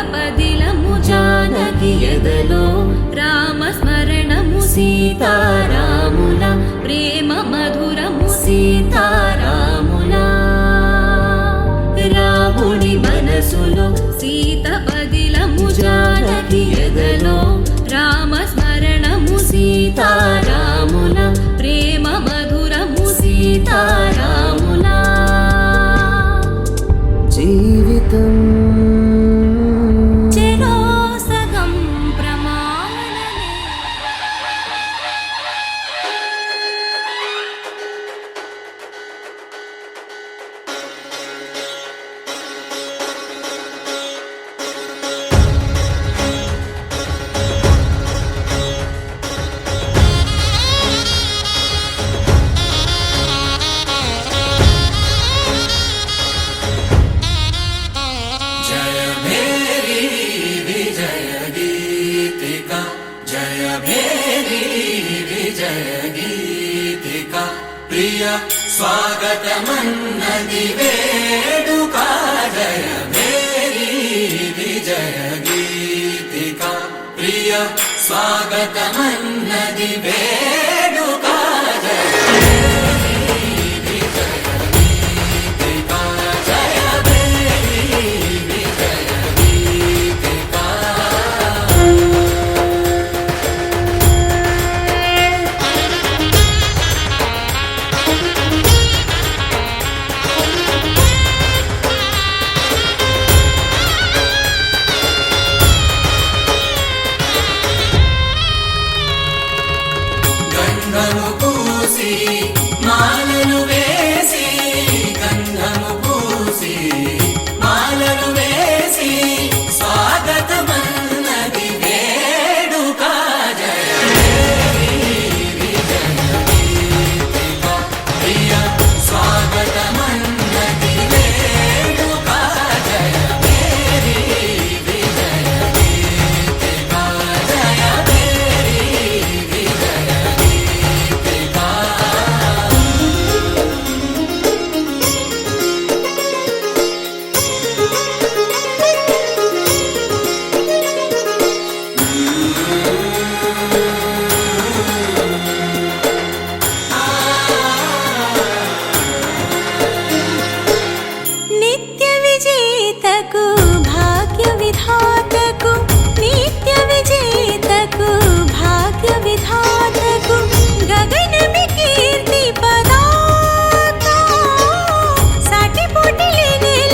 పదిలము జానకి ఎదలో రామస్మరణము సీతారాముల ప్రేమ మధురము సీతారాముల రాముని మనసులో సీత పదిలము జానకి ఎదలో రామస్మరణము సీతారాముల ప్రేమ మధురము సీతారాముల జీవితం ప్రియ స్వాగతమన్నది వేడుక జయ మేరీ విజయ గీతిక ప్రియ స్వాగతమన్నది వేడుక జయ మేరీ విజయ గీతిక జయ మేరీ విజయ గీతిక గంధము పూసి మాలలు వేసి గంధము పూసి మాలలు వేసి స్వాగతమన్నది వేడుక జయ మేరీ విజయ గీతిక ప్రియ స్వాగతమన్నది వేడుక జయ మేరీ విజయ గీతిక జయ మేరీ విజయ నిత్య విజేతకు భాగ్య విధాతకు నిత్య విజేతకు భాగ్య విధాతకు గగనమి కీర్తి పదాక సాటి పోటీ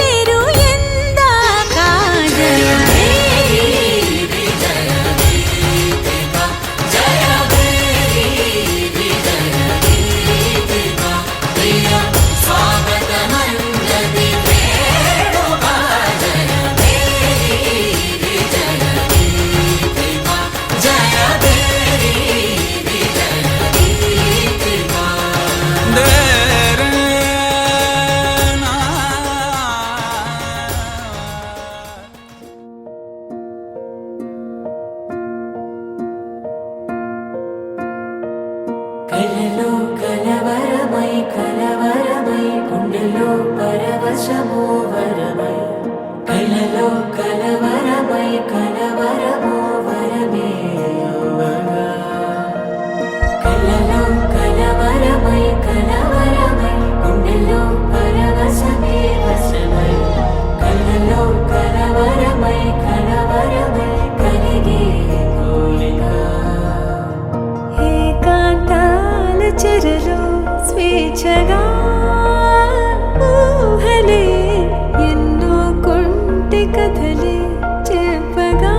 లేరు ఎందాక జయ మేరీ విజయ గీతిక జయ మేరీ విజయ గీతిక ప్రియ స్వాగతమన్నది వేడుక జయ మేరీ విజయ గీతిక జయ మేరీ విజయ గీతిక కలలో కలవరమై కలవరమై గుండెలో పరవశమో వరమై కలలో కలవరమై కలవరమో వరమే అవ్వగా కలలో కలవరమై కలవరమై గుండెలో పరవశమే వశమై కలలో కలవరమై కలవరమై కలిగే కోరిక ఏకాంతాల చెరలో స్వేచ్ఛగా ఊహలే ఎన్నో కొంటి కథలే చెప్పగా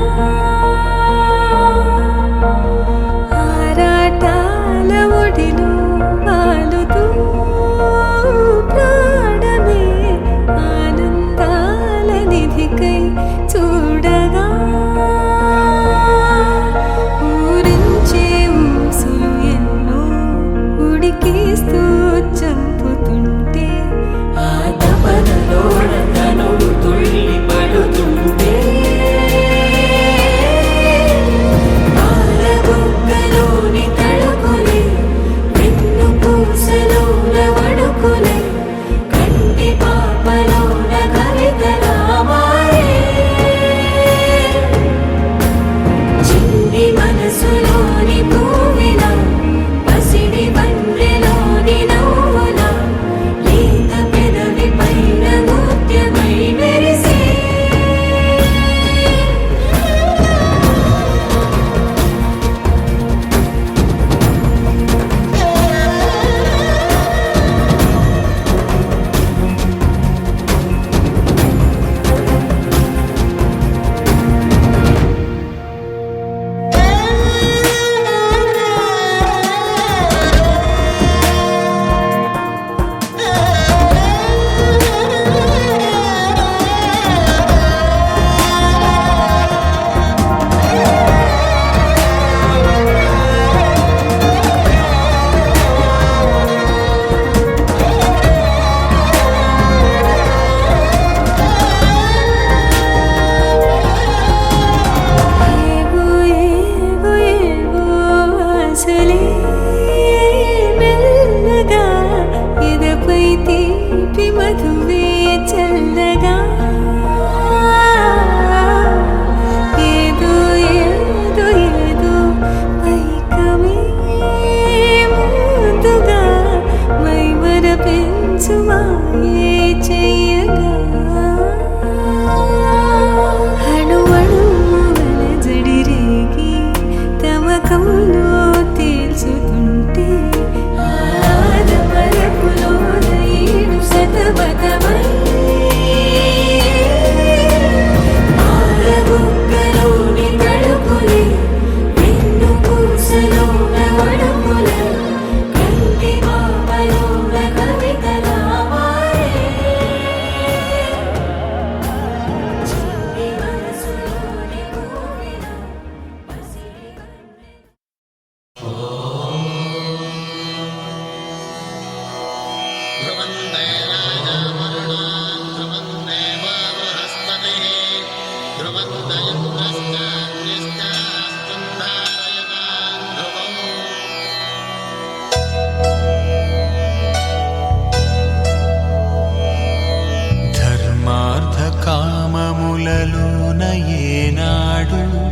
ఉన్నాడు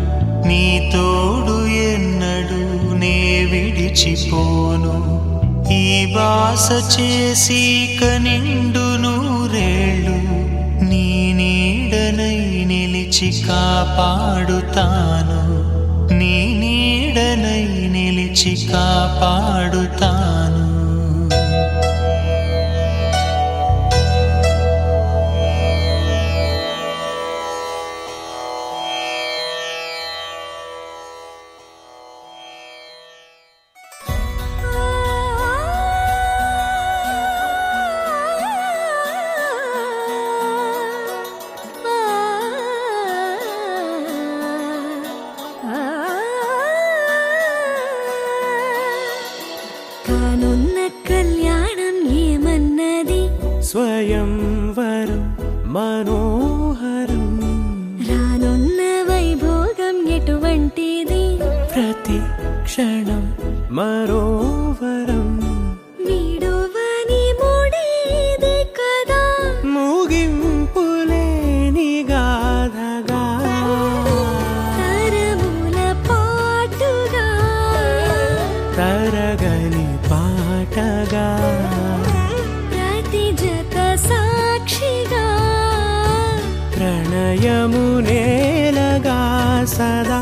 నీ తోడు ఎన్నడు నే విడిచిపోను ఈ బాస చేసి కనిండు నూరేళ్ళు నీ నీడనై నిలిచి కాపాడుతాను నీ నీడనై నిలిచి కాపాడుతాను కానున్న కళ్యాణం ఏమన్నది స్వయంవరం మనోహరం రానున్న వైభోగం ఎటువంటిది ప్రతి క్షణం మరోవరం వీడువని ముడేది కదా ముగింపులేని గాథగా తరముల పాటుగా తరగని పాటగా ప్రతి జత సాక్షిగా ప్రణయము నేలగా సదా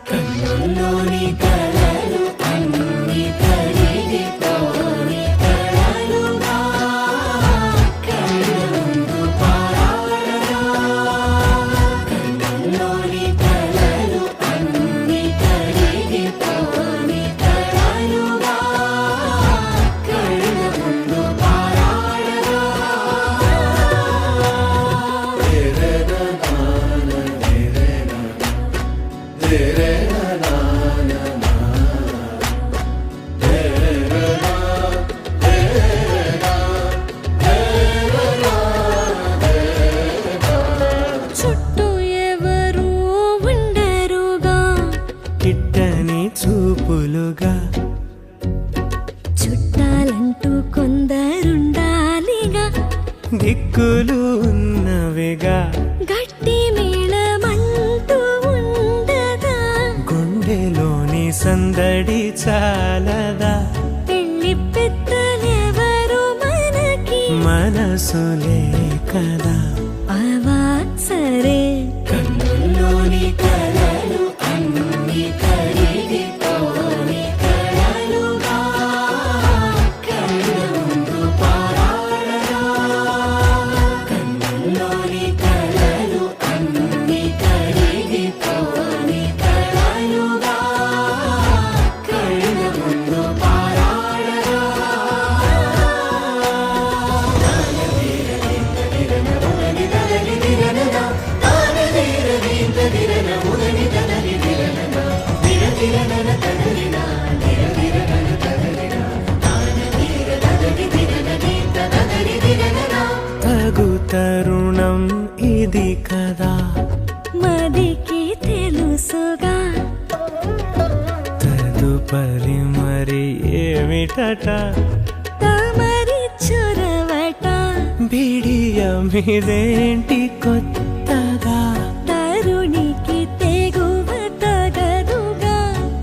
కన్నుల్లోని కలలు అన్ని కరిగిపోని కలలుగా కళ్ళ ముందు పారాడగా కన్నుల్లోని కలలు అన్ని కరిగిపోని కలలుగా కళ్ళ ముందు పారాడగా చుట్టూ ఎవరు ఉండరుగా కిట్టని చూపులుగా చుట్టాలంటూ కొందరుండాలిగా దిక్కులు ఉన్నవిగా గట్టి మేళమంటూ ఉండదా గుండెలోని సందడి చాలదా పెళ్లి పెద్దలెవరు మనకి మనసులే కదా అవా సరే కన్నుల్లోని కలలు అన్ని కరిగిపోని కలలుగా కళ్ళ ముందు పారాడగా కన్నుల్లోని కలలు అన్ని కరిగిపోని కలలుగా కళ్ళ ముందు పారాడగా తగు తరుణం ఇది కదా మదికి తెలుసుగా తదుపరి మరి ఏమిటట తమరి చొరవట బిడియమిదేంటి కొత్తగా తరుణికి తెగువ తగదుగా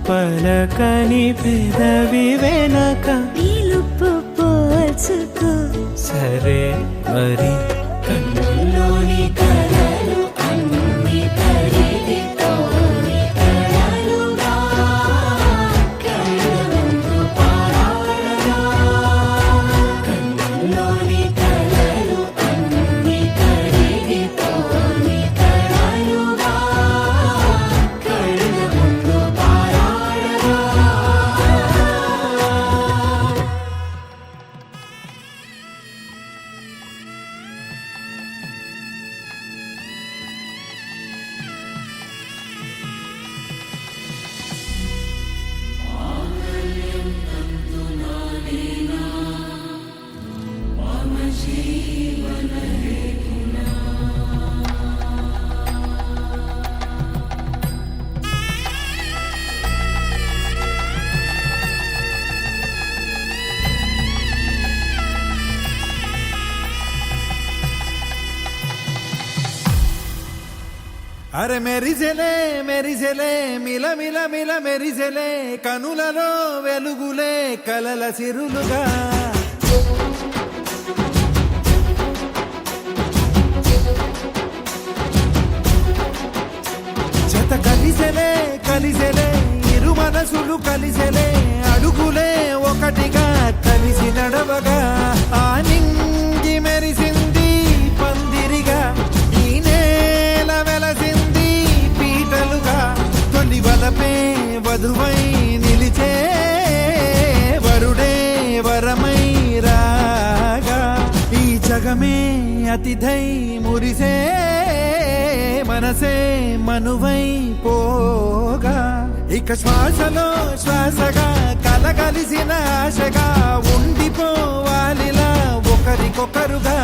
పలకని పెదవి వెనక పిలుపు పోల్చుకో సరే మరి కన్నుల్లోని కలలు అన్ని కరిగిపోని కలలుగా కళ్ళ ముందు పారాడగా కన్నుల్లోని కలలు అన్ని కరిగిపోని కలలుగా కళ్ళ ముందు పారాడగా అరే మెరిసెలే మెరిసెలే మిల మిల మిల మెరిసెలే కనులలో వెలుగులే కలల సిరులుగా జత కలిసెలే కలిసెలే ఇరు మనసులు కలిసెలే అడుగులే ఒకటిగా కలిసి నడవగా ఆ నింగి మెరిసింది పందిరిగా ఈ నేల వెలసింది పీటలుగా తొలి వలపే వధువై నిలిచే వరుడే వరమై రాగా ఈ జగమే అతిథై మురిసే మనసే మనువై పోగా ఇక శ్వాసలో శ్వాసగా కలగలిసిన ఆశగా ఉండిపోవాలిలా ఒకరికొకరుగా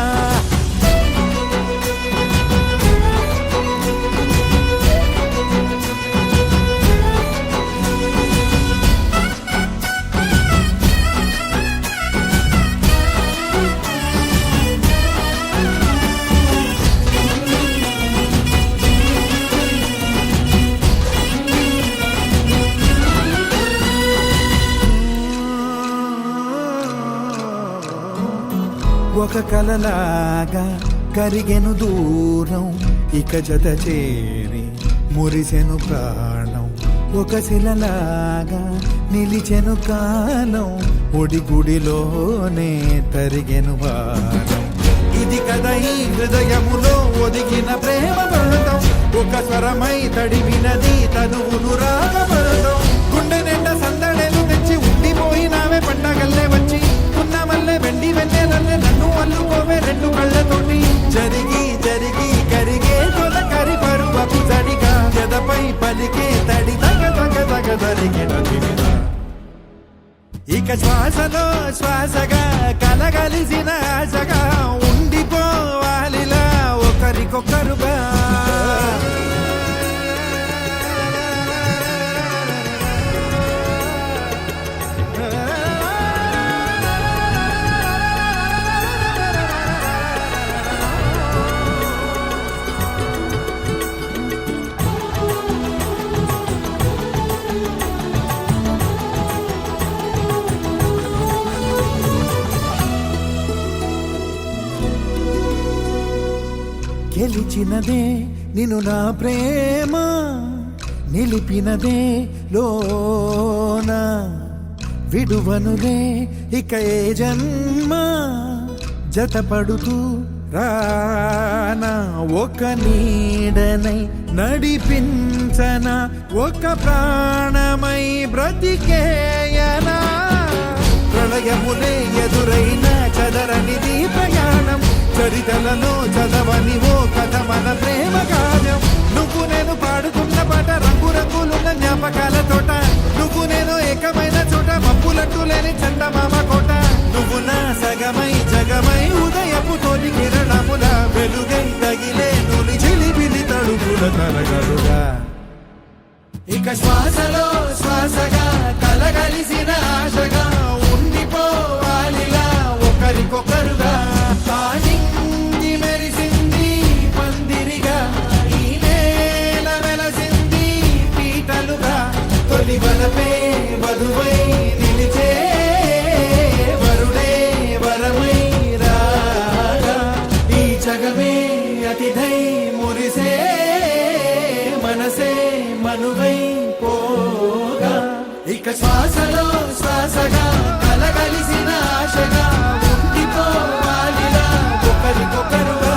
ఒక కలలాగా కరిగెను దూరం ఇక జత చేరి మురిసెను ప్రాణం ఒక శిలలాగా నిలిచెను కాలం ఒడిగుడిలోనే తరిగెను వారం ఇది కదా ఈ హృదయములో ఒదిగిన ప్రేమ బంధం ఒక స్వరమై తడివినది తనువును రాగబంధం గుండె నిండా సందడేలు తెచ్చి ఉండిపోయినావే పండగల్లే వచ్చి ఉన్న మల్లె వెండి వెన్నెలల్లే నన్ను అల్లుకోవే రెండు కళ్ళతోటి జరిగి జరిగి కరిగే తొలకరి పరువపు జడిగా జదపై పలికే తడి తగ తగ తగ జరిగిన తిరిగా ఇక శ్వాసలో శ్వాసగా కలగలిసిన ఆశగా ఉండిపోవాలిలా ఒకరికొకరుగా గెలిచినదే నిన్ను నా ప్రేమ నిలిపినదే లోన విడువనులే ఇక ఏ జన్మ జతపడుతూ రానా ఒక నీడనై నడిపించన ఒక ప్రాణమై బ్రతికేయనా ప్రళయములే ఎదురైన చదరనిది ప్రయాణం చరితలలో చదవని ఓ కథ మన ప్రేమ గానం నువ్వు నేను పాడుకున్న పాట రంగు రంగులున్న జ్ఞాపకాల తోట నువ్వు నేను ఏకమైన చోట మబ్బులట్టు లేని చందమామ కోట నువ్వు నా సగమై జగమై ఉదయపు తోటి కిరణముల వెలుగై తగిలే నులి చిలిపిలి తడుపుల తరగలుగా ఇక శ్వాసలో శ్వాసగా కలగలిసిన ఆశగా ఉండిపోవాలిలా ఒకరికొకరుగా తానింగి మెరిసింది పందిరిగా ఈ నేల వెలసింది పీటలుగా తొలి వలపే వధువై నిలిచే వరుడే వరమై రాగా ఈ జగమే అతిథై మురిసే మనసే మనువై పోగా ఇక శ్వాసలో శ్వాసగా కలగలిసిన ఆశగా ఉండిపోవాలిలా ఒకరికొకరుగా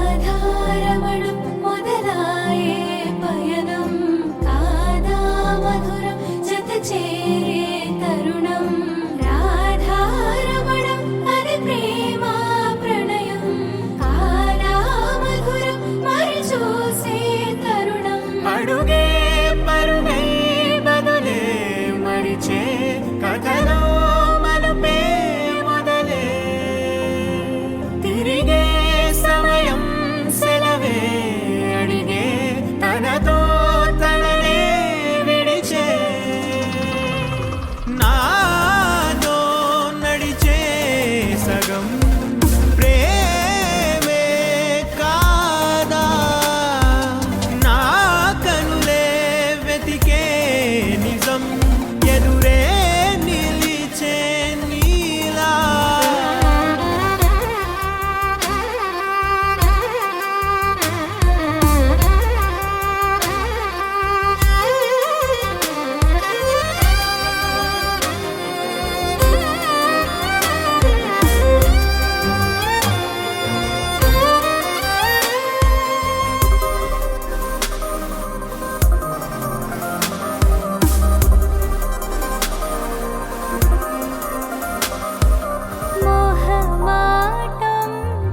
రాధారమణం మొదలాయే పయనం కాదా మధురం జత చేరే తరుణం రాధారమణం అది ప్రేమ ప్రణయం కాదా మధురం మరి చూసే తరుణం అడుగే పరుగే బదులే మరిచే కథలో మలుపే మొదలే తిరిగే సమయం తనతో తననే విడిచే నాతో నడిచే సగం ప్రేమే కాదా నా కనులే వెతికే నిజం ఎదురే నిలిచే నీలా మొహమాటం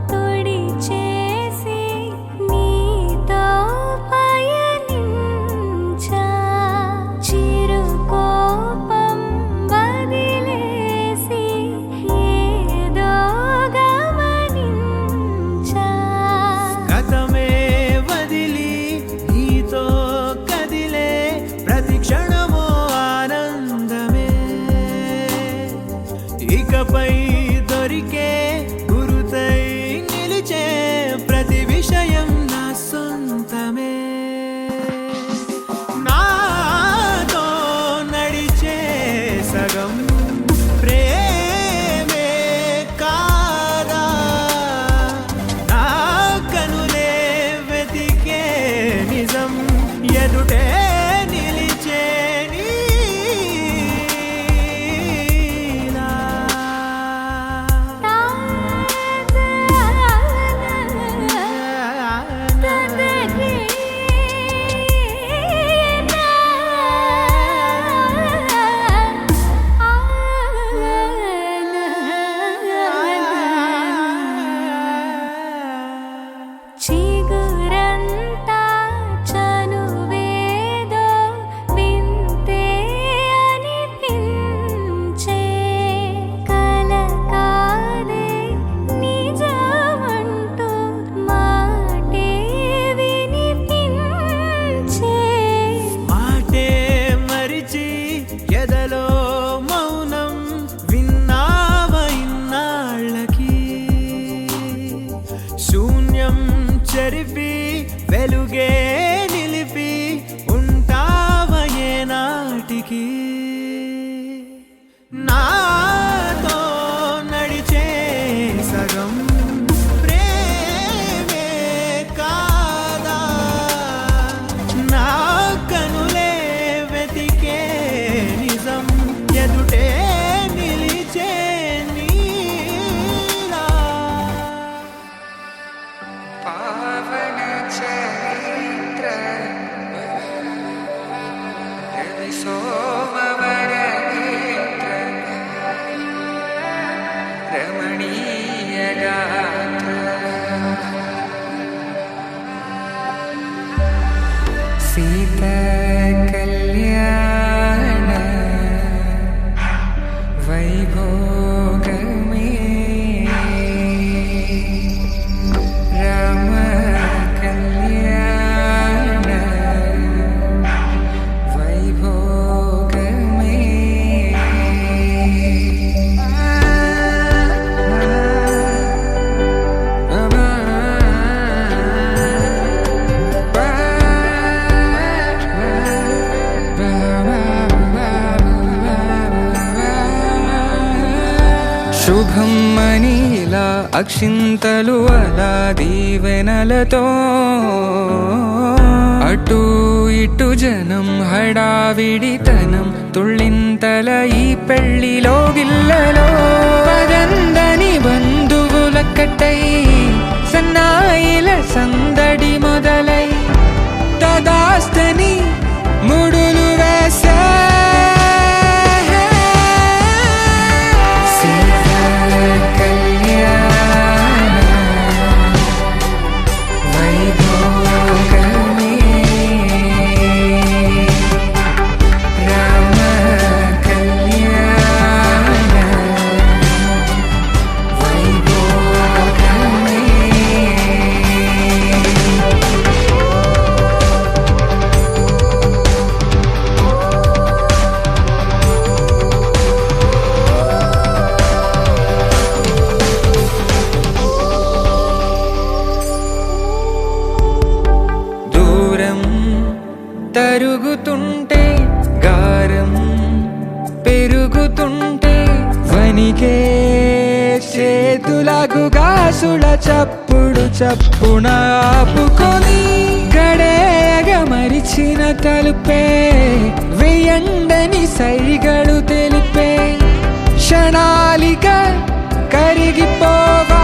తుడిచేసి నీతో పయనించా చిరుకోపం వదిలేసి ఏదో గమనించా గతమే వదిలి నీతో కదిలే ప్రతి క్షణమో ఆనందమే ఇకపై దొరికే గురుతై నిలిచే ప్రతి విషయం నా సొంతమే నాతో నడిచే సగం ప్రేమే కాదా నా కనులే వెతికే నిజం ఎదుటే నిలిచే నీలా చిగురంతా చనువేదో వింతే అనిపించే కల కాదే నిజమంటూ మాటే వినిపించే మాటే మరిచి ఎదలో మౌనం విన్నావ ఇన్నాళ్ళకి శూన్యం చెరిపి వెలుగే నిలిపి ఉంటావ ఏనాటికి నాతో నడిచే సగం ప్రేమే కాదా నా కనులే వెతికే నిజం ఎదుటే నిలిచే నీలా పావన చరిత్ర రవి సోమవర నేత్ర రమణీయ గాత్ర సీత కళ్యాణ వైభోగమే రామ కళ్యాణ వైభోగమే శుభం మనీలా అక్షింతలు అలా దీవెనలతో అటు ఇటు జనం హడావిడితనం తుళ్ళింతల ఈ పెళ్లిలో గిల్లలో పదందని బంధువులక్కటై సన్నాయిల సందడి మొదలై తదాస్తని ముడులు వేసే హారం తరుగుతుంటే గారం పెరుగుతుంటే వనికే చేతులకు గాసుల చప్పుడు చప్పున ఆపుకొని గడేగ మరిచిన తలుపే వెయ్యండని సైగడు తెలిపే క్షణాలిక కరిగిపోవా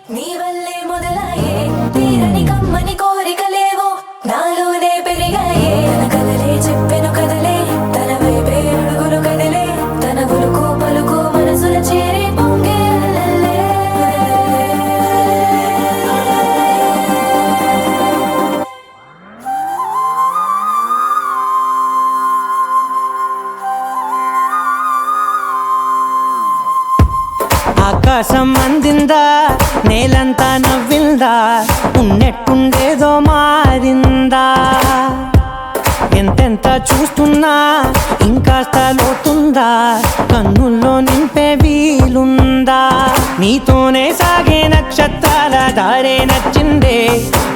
నీ వల్లే మొదలాయే తీరని కమ్మని కోరికలేవో నాలోనే పెరిగాయే తన కదలే చెప్పెను కదలే తన వైపే అడుగులు కదలే తన ఉలుకు పలుకు మనసుల చేరి పొంగే అలలే. ఆకాశం అందిందా నేలంతా నవ్విందా ఉన్నట్టుండేదో మారిందా ఎంతెంత చూస్తున్నా ఇంకాస్త లోతుందా కన్నుల్లో నింపే వీలుందా నీతోనే సాగే నక్షత్రాల దారే నచ్చిందే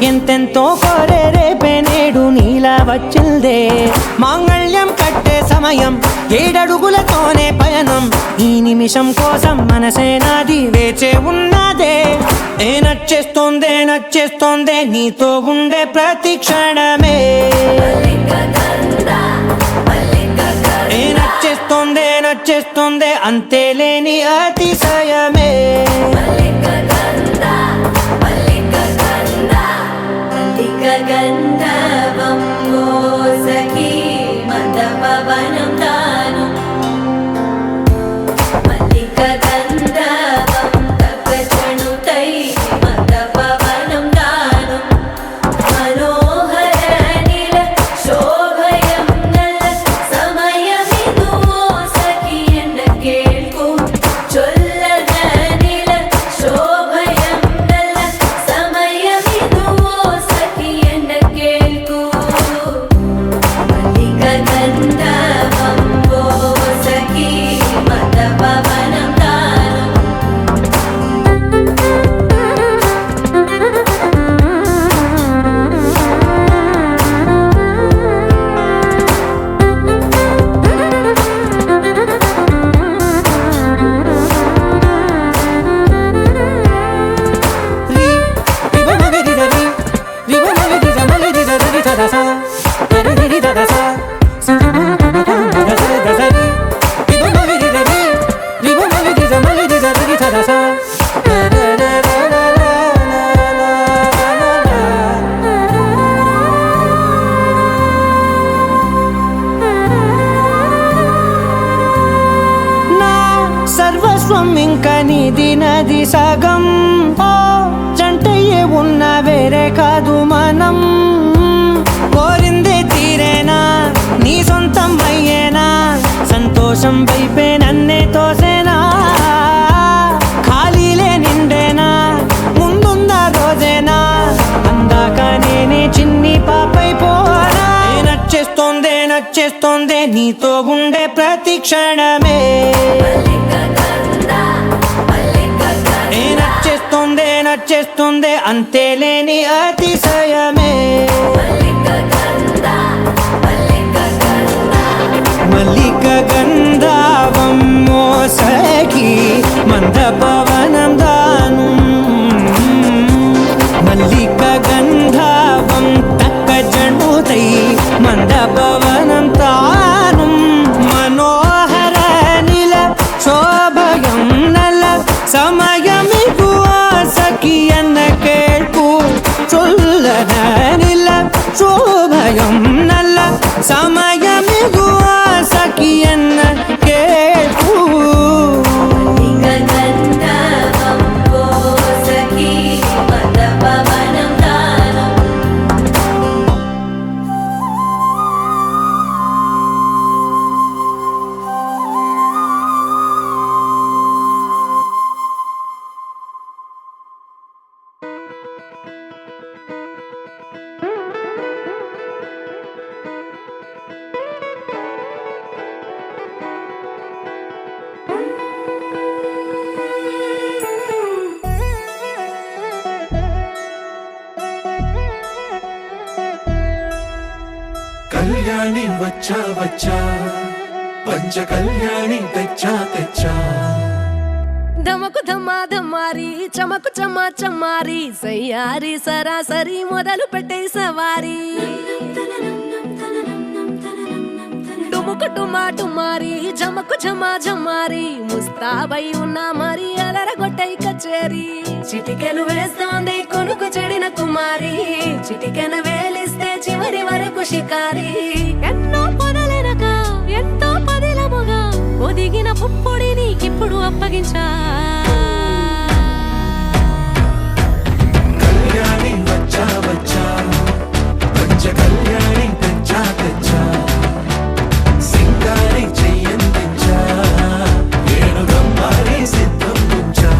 ఎంతెంతో కోరే రేపే నేడు నీలా వచ్చిందే మాంగళ్యం కట్టే సమయం 7 అడుగులతోనే పయనం ఈ నిమిషం కోసం మనసే నాది వేచే ఉన్నదే నచ్చేస్తోందే నచ్చేస్తోందే నీతో ఉండే ప్రతి క్షణమే నచ్చేస్తోందే నచ్చేస్తోందే అంతేలేని అతిశయమే గంధర్వం మోసకి మందపవనం తాను మల్లిక గంధర్వం తగ్గచణుతై మందపవనం తాను మనోహర నీల శోభయం నల్ల సమయమిదు మోసకి ఎన్న కేൾకు చొల్లన నీల శోభయం నల్ల సమయమిదు మోసకి ఎన్న కేൾకు మల్లిక గంధర్వం మోసకి మందపవనం తాను నా సర్వస్వం ఇంకా నీది నది సగం ఓ జంటయ్యే ఉన్న వేరే కాదు మనం కోరిందే తీరేనా నీ సొంతం అయ్యేనా సంతోషం వైపే నన్నే తోసేనా ఖాళీలే నిండేనా ముందున్న రోజేనా అందాక నేనే చిన్ని పాపై పోనా నచ్చేస్తోందే నచ్చేస్తోందే నీతో ఉండే ప్రతి క్షణమే నచ్చేస్తోందే నచ్చేస్తోందే అంతేలేని అతిశయమే మల్లిక గంధర్వం మోసకి మందపవనం దాను మల్లిక గంధర్వం తక్కజణుతై మందపవనం తాను మనోహర నీల ಸಮಯಮಿಗುವ ಸಖಿಯನ್ನ ಕೇಳ್ಪು ಚೊಲ್ಲನಿಲ್ಲ ಶೋಭಯಂ ನಲ್ಲ ಸಮಯಮಿಗುವ ಸಖಿಯನ್ನ ಕೇಳ್ಪು గంధర్వం ఓ సఖీ మందపవనం తాను కళ్యాణి వచ్చా వచ్చా పంచ కళ్యాణి తెచ్చా తెచ్చా ధమకు ధమారి చమకు చమా చమారి సయ్యారి సరాసరి మొదలు పెట్టే సవారి డుముకు టుమా టుమారి జమకు ఝమా ఝమారి ముస్తాబై ఉన్నా మరి అలరగొట్టై కచేరి చిటికెను వేస్తోంది కొనుకు చెడిన కుమారి చిటికెను వేలిస్తే చివరి వరకు షికారి ఎన్నో పొదలెనక ఎంతో పదిలముగా ఒదిగిన పుప్పొడి నీకిప్పుడు అప్పగించా కళ్యాణి వచ్చా వచ్చా పంచ కళ్యాణి తెచ్చా తెచ్చా సింగారి చెయ్యందించా ఏనుగమ్మారి సిద్ధం ఉంచా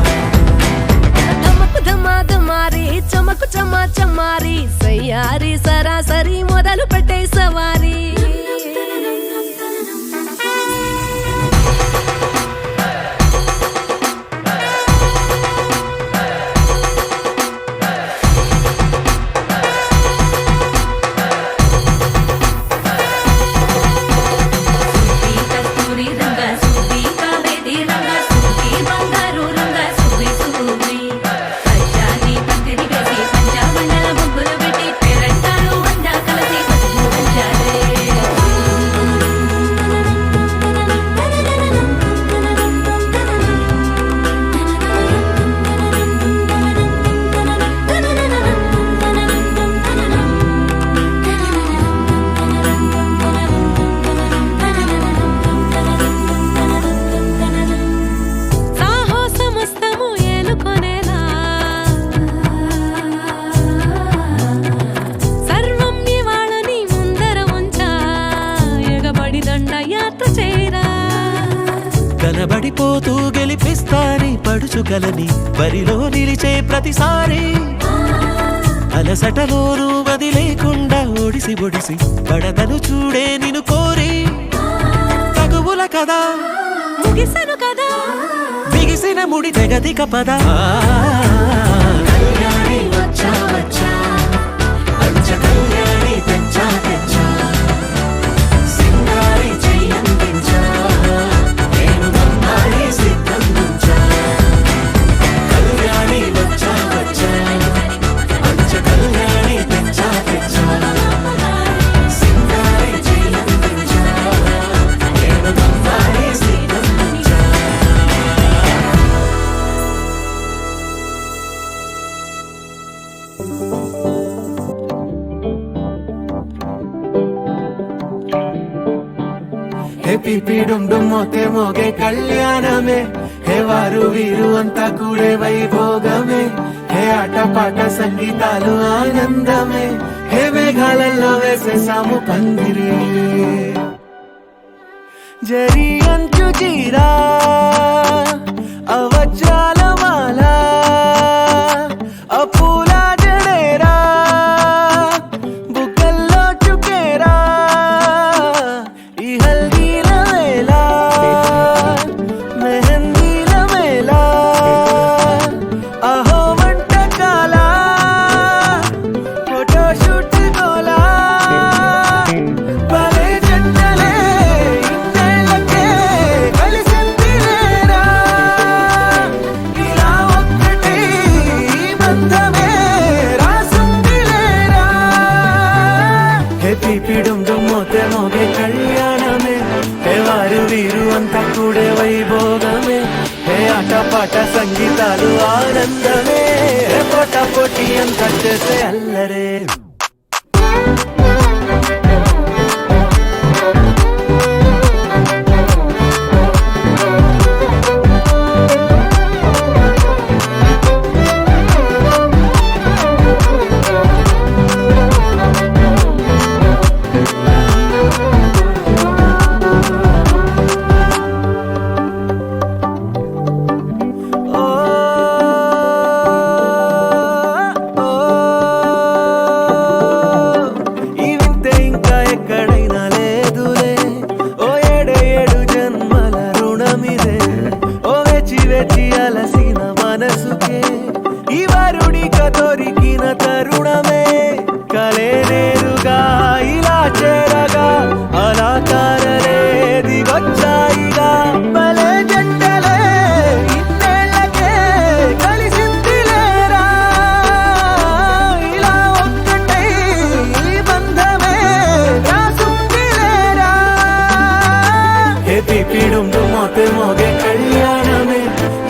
ధమకు ధమారి చమకు చమా చమారి సయ్యారి సరాసరి మొదలు పెట్టే సవారి సుబ్బి కస్తూరి రంగ సుబ్బి కావేరి రంగ సుబ్బి బంగారు రంగ సుబ్బి సుబ్బి పంచాని పందిరి వేసి పంచామండల ముగ్గులు పెట్టి పేరంటాలు వండా కలిసి పసుపు పంచాలే సాహసమస్తము ఏలుకొనేలా సర్వం ఇవాళని ముందర ఉంచా ఎగబడి దండయాత్ర చేరా కనబడిపోతూ గెలిపిస్తాని పడుచుకలని బరిలో నిలిచే ప్రతిసారి అలసటలోనూ వదిలేకుండా ఒడిసి ఒడిసి పడతను చూడే నిన్ను కోరి తగువుల కదా ముగిసను కదా బిగిసిన ముడి తెగదిక పద కళ్యాణి వచ్చా వచ్చా పంచ కళ్యాణి తెచ్చా తెచ్చా సింగారి చెయ్యందించా ఏనుగమ్మారి సిద్ధం ఉంచా కళ్యాణి వచ్చా వచ్చా పంచ కళ్యాణి తెచ్చా తెచ్చా సింగారి చెయ్యందించా ఏనుగమ్మారి సిద్ధం ఉంచా హే పిపి డుమ్ డుమ్ మోతే మోగే కళ్యాణమే హే వారు వీరు అంతా కూడే వైభోగమే హే ఆట పాట సంగీతాలు ఆనందమే హే మేఘాలలో వేసేసాము పందిరి జరి అంచు జీరా అవజ్రాల మాల అపూల జడేరా బుగ్గల్లో చుకేరా ఈ హల్దీల వేళ మెహందీల మేళ అహో వంటకాల ఫోటోషూట్ గోలా భలే జంటలే ఇన్నేళ్ళకే ఆటపాట సంగీతాలు ఆనందమే హే పోటా పోటీ అంత చేసే అల్లరే ఈ వింతే ఇంకా ఎక్కడైనా లేదులే ఓ ఏడు జన్మల రుణమిదే ఓ వేచి వేచి అలసిన మనసుకే ఈ వరుడిక దొరికిన తరుణమే కలే నేరుగా ఇలా చేరగా అలా కారలే దిగొచ్చాయిగా భలే జంటలే ఇన్నేళ్ళకే కలిసిందిలేరా ఇలా ఒక్కటై ఈ బంధమే రాసుందిలేరా హే పిపిడుండు మోతే మోగే కళ్యాణమే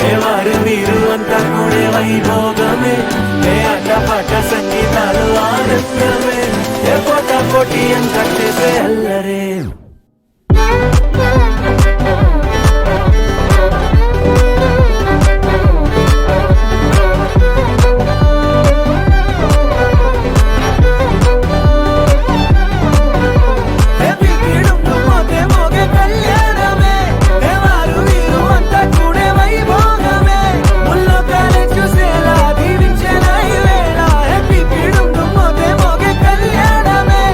హే వారు వీరు అంతా కూడే వైభోగమే హే ఆటపాట సంగీతాలు ఆనందమే హే పోటా పోటీ అంత చేసే అల్లరే హే పిపిడుండు మోతే మోగే కళ్యాణమే హే వారు వీరు అంతా కూడే వైభోగమే ముల్లోకాలే చూసేలా దీవించిన ఈ వేళ హే పిపిడుండు మోతే మోగే కళ్యాణమే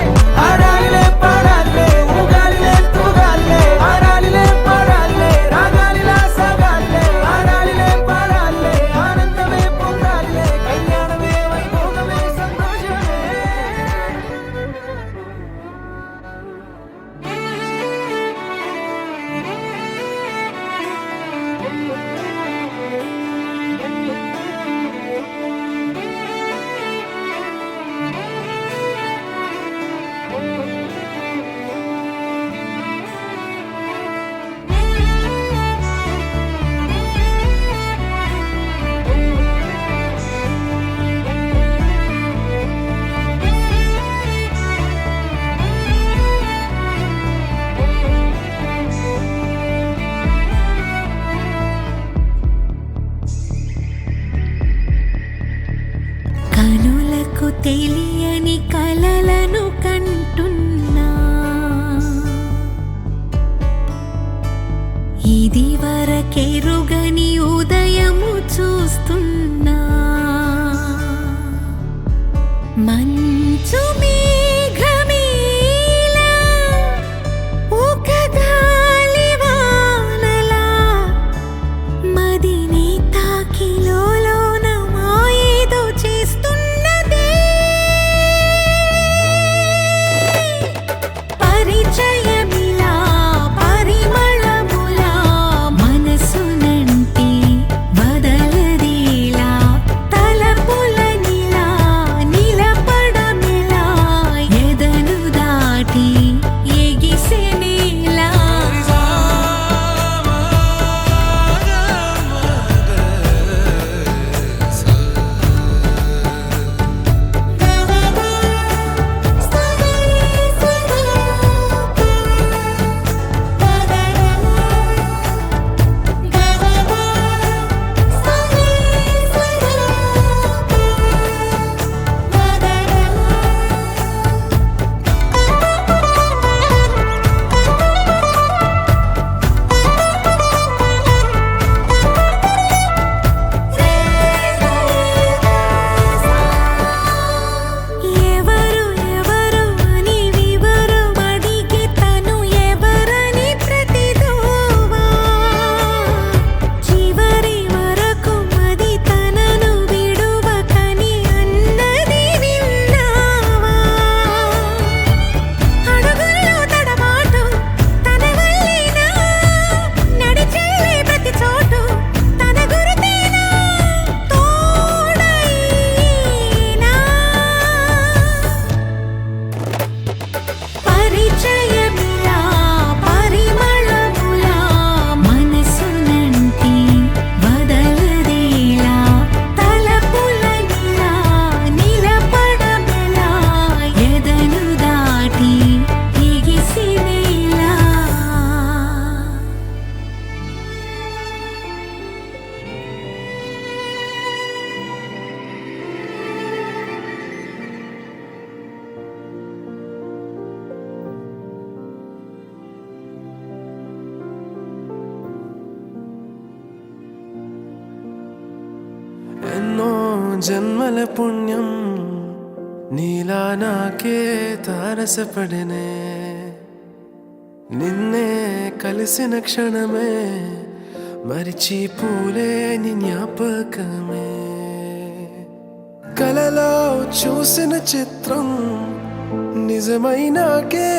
ఆడాలిలే పాడాలే ఊగాలిలే తూగాలే ఆడాలిలే పాడాలే రాగాలిలా సాగాలే ఆడాలిలే పాడాలే ఆనందమే పొందాలే కళ్యాణమే వైభోగమే సంతోషమే కనులకు తెలియని కలలను కంటున్నా ఇది వరకెరుగని ఉదయము చూస్తున్నా మంచు మేఘమేలా ఒక గాలివానలా మదిని తాకిలోన మాయేదో చేస్తున్నదే పరిచయమిలా పరిమళములా మనసు నంటే జన్మల పుణ్యం నీలా నాకే తారసపడనే నిన్నే కలిసిన క్షణమే మరిచి పూలేని జ్ఞాపకమే కలలో చూసిన చిత్రం నిజమైనాకే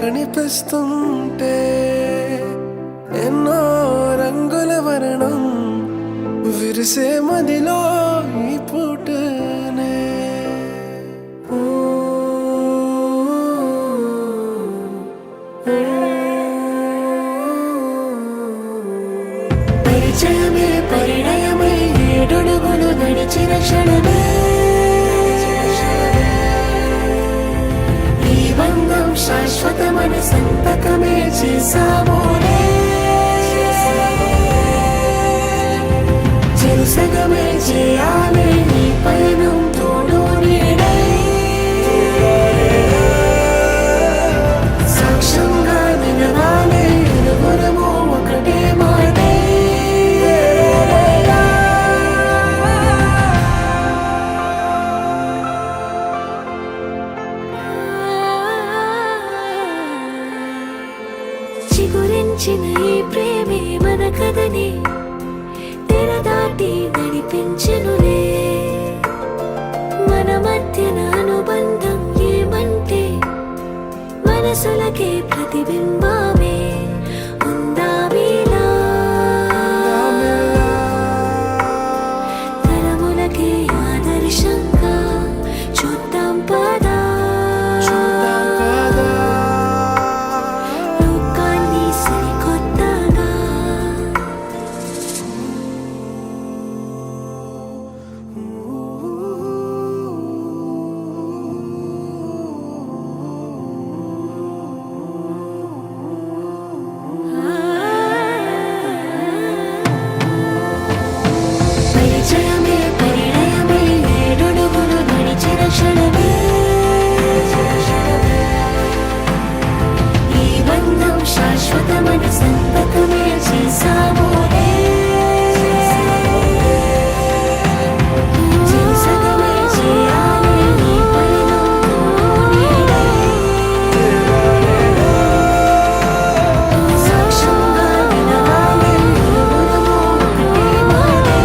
కనిపిస్తుంటే ఎన్నో రంగుల వర్ణం విరిసే మదిలో ఈ పూటనే పరిచయమే పరిణయమై ఏడడుగులు నడిచిన క్షణమే ఈ బంధం శాశ్వతమని సంతకమే చేసామోనే చెరుసగమే చేయాలి ఈ పయనం తోడు నీడై సాక్ష్యంగా నిలవాలి ఇరువురము ఒకటే మాటే చిగురించిన ఈ ప్రేమే మన కథని తెరదాటి నడిపించెనులే మన మధ్యన అనుబంధం ఏమంటే మనసులకే ప్రతిబింబమే ఉందామేలా తరములకే ఆదర్శంగా చూద్దాం పదా లోకాన్ని సరికొత్తగా పరిచయమే పరిణయమే ఏడడుగులు నడిచిన క్షణమే ఈ బంధం శాశ్వతమని సంతకమే చేసామోనే చెరుసగమే చేయాలి ఈ పయనం నీడై సాక్ష్యంగా నిలవాలి ఇరువురము ఒకటే మాటే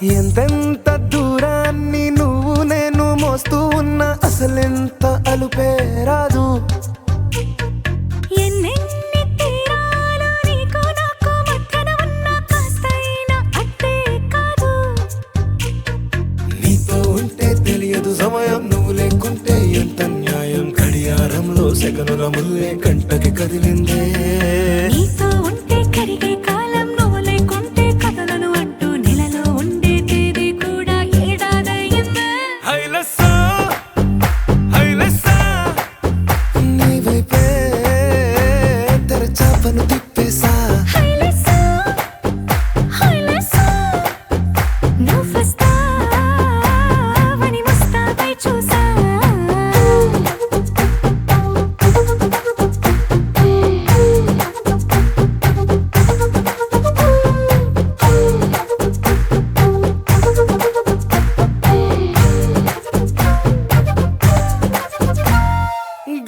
ఎంతెంత దూరాన్ని నువ్వు నేను మోస్తూ ఉన్నా అసలెంత అలుపే రాదు ఎన్నెన్ని తీరాలు నీకు నాకు మధ్యన ఉన్న కాస్తైనా అట్టే కాదు నీతో ఉంటే తెలియదు సమయం నువ్వు లేకుంటే ఎంత న్యాయం గడియారంలో సెకనుల ముల్లే కంటకి కదిలిందే నీతో ఉంటే కరిగే కాలం నువ్వు లేకుంటే కథలను అంటూ నెలలో ఉండే తేదీ కూడా ఏడాదయ్యిందే హైలెస్సా హైలెస్సా నీ వైపే తెరచాపను తిప్పేసా హైలెస్సా హైలెస్సా నువ్వు వస్తావని ముస్తాబై చూసా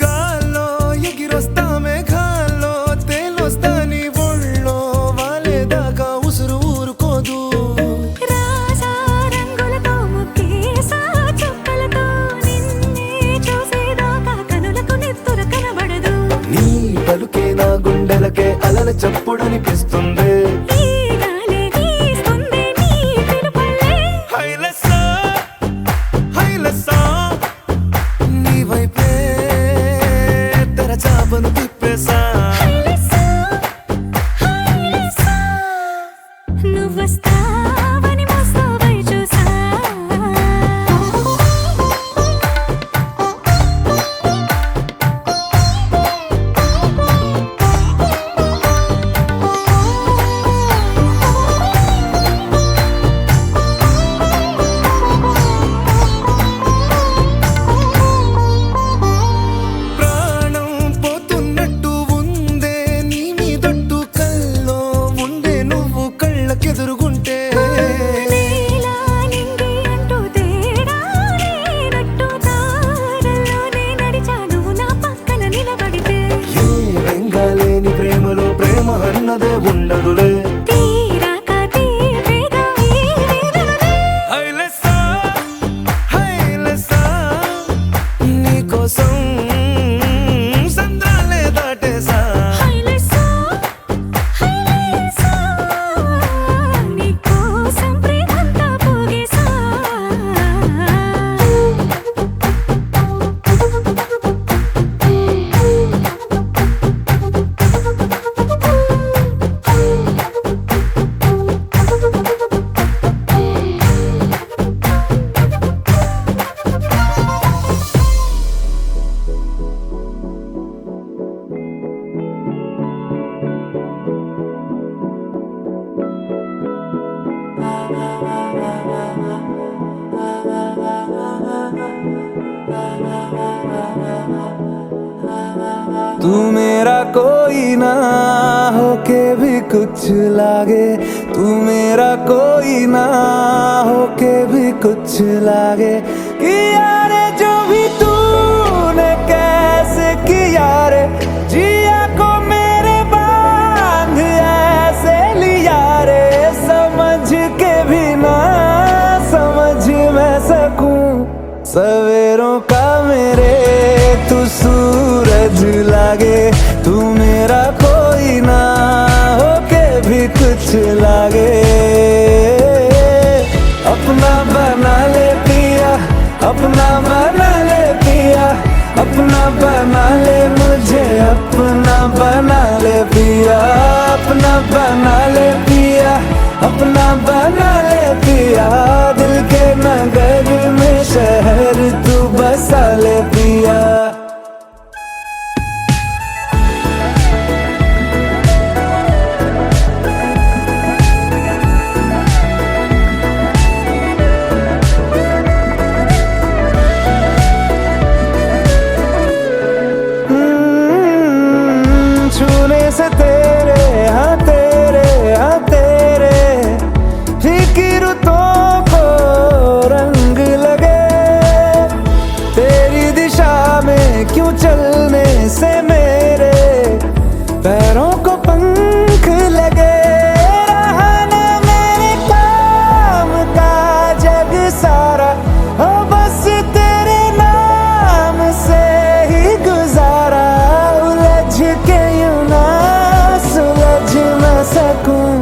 గాల్లో ఎగిరొస్తా మేఘాల్లో తేలొస్తా నీ ఒళ్ళో వాలేదాకా ఉసురు ఊరుకోదు రాజా రంగులతో ముక్కేసా చుక్కలతో నిన్నే చూసేదాకా కనులకు నెత్తుర కనబడదు నీ పలుకే నా గుండెలకే అలల చప్పుడనిపిస్తుంది ఈ గాలి వీస్తుంది నీ పిలుపుల్లే హైలెస్సా హైలెస్సా నీ వైపే తెరచాపను తిప్పేసా హైలెస్సా అన్నదే ఉండదులే. తీరాక తీపిగా ఈ వేదనలే. హైలెస్సా, హైలెస్సా, నీకోసం సంద్రాలే దాటేసా. హైలెస్సా, హైలెస్సా, నీకోసం ప్రేమంతా పోగేసా. तू मेरा कोई ना होके भी कुछ लागे, तू मेरा कोई ना होके भी कुछ लागे। किया रे जो भी तूने कैसे किया रे, जिया को मेरे बांध ऐसे लिया रे। समझ के भी ना समझ मैं सकूं सवेरों का मेरे तू सूरज लागे। तू मेरा कोई ना होके भी कुछ लागे। अपना बना ले पिया, अपना बना ले पिया, अपना बना ले मुझे, अपना बना ले पिया, अपना बना ले पिया, अपना बना ले पिया। दिल के नगर में शहर तू बसा ले पिया। छूने से तेरे हाँ तेरे हाँ तेरे फीकी रुतों को रंग लगे। तेरी दिशा में क्यों चलने से मेरे पैरों को पंख लगे। रहा ना मेरे काम का जग सारा, हो बस तेरे नाम से ही गुजारा। उलझ के यूं ना सुलझ न सकूं,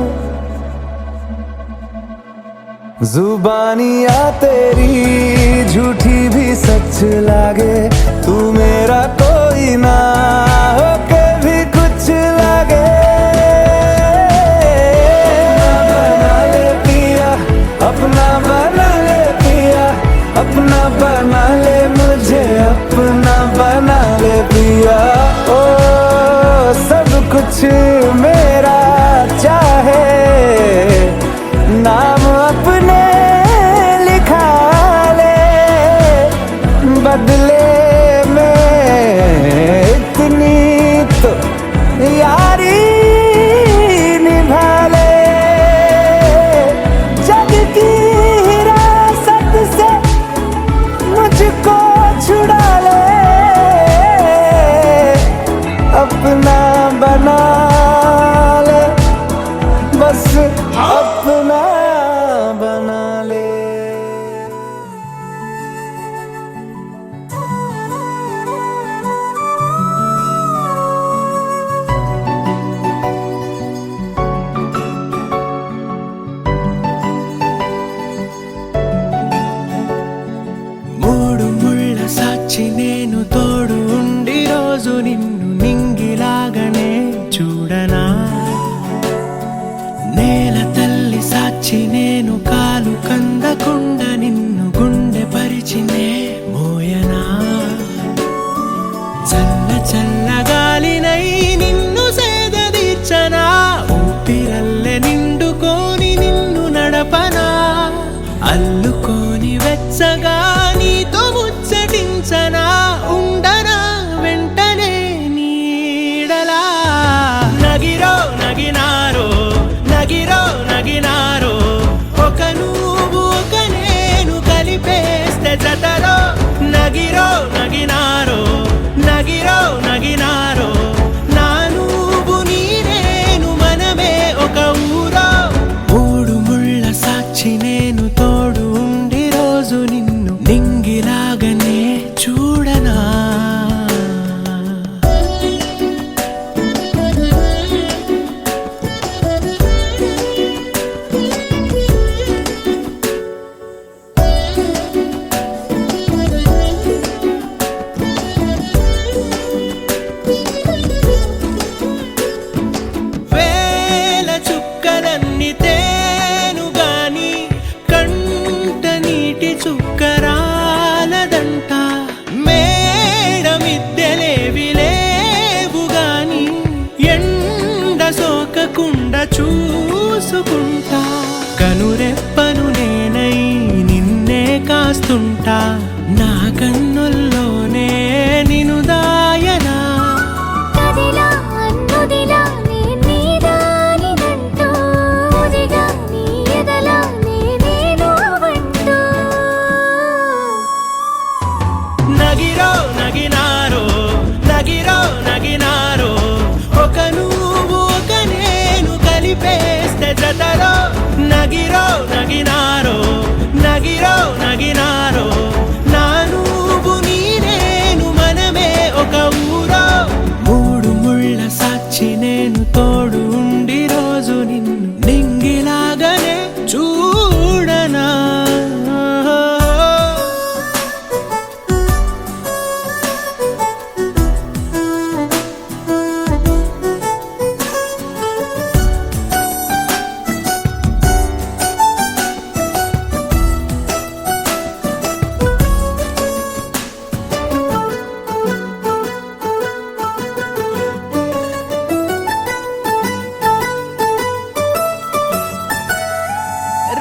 जुबानियाँ तेरी झूठी भी सच लागे। तू मेरा कोई ना होके भी कुछ लागे। अपना बना ले पिया, अपना बना ले पिया, अपना बना ले मुझे, अपना बना ले पिया। ओ सब कुछ मेरा चाहे, नाम अपने लिखा ले। बदले में इतनी तो यारी निभा ले। जग की हिरासत से मुझको छुड़ा ले। अपना बना ले, बस अपना बना ले। మూడు ముళ్ళ సాక్షి నేను తోడు ఉండి రోజు నిన్ను నింగిలాగనే చూడనా. నేల తల్లి సాక్షి నేను కాలు కందకుండా నిన్ను గుండె పరిచినే మోయనా. చల్ల చల్ల గాలినై నిన్ను సేదదీర్చనా. ఊపిరల్లె నిండుకోని నిన్ను నడపనా. అల్లుకోని వెచ్చగా నీతో ముచ్చటించనా. ఉండనా వెంటనే నీడలా. నగిరో నగినారో నగిరో నగినారో, ఒక నువ్వు ఒక నేను కలిపేస్తే జతలో. నగిరో నగినారో నగిరో నగినారో, నా నువ్వు నీ నేను మన దాస్తుంటా నా కన్నుల్లోనే నిను దాయనా కదిలా అన్నుదిలా నీ నీదానినంటూ ఉదిగా నీ ఎదలా నేను వంటూ నగిరో నగినారో నగిరో నగినారో ఒక నువ్వు ఒక నేను కలిపేస్తే జతలో నగిరో నగినారో నగిరో నగినారో నా నువ్వు నీ నేను మనమే ఒక ఊరో మూడు ముళ్ళ సాక్షి నేను తోడు ఉండి రోజు నిన్ను నింగిలాగానే చూడనా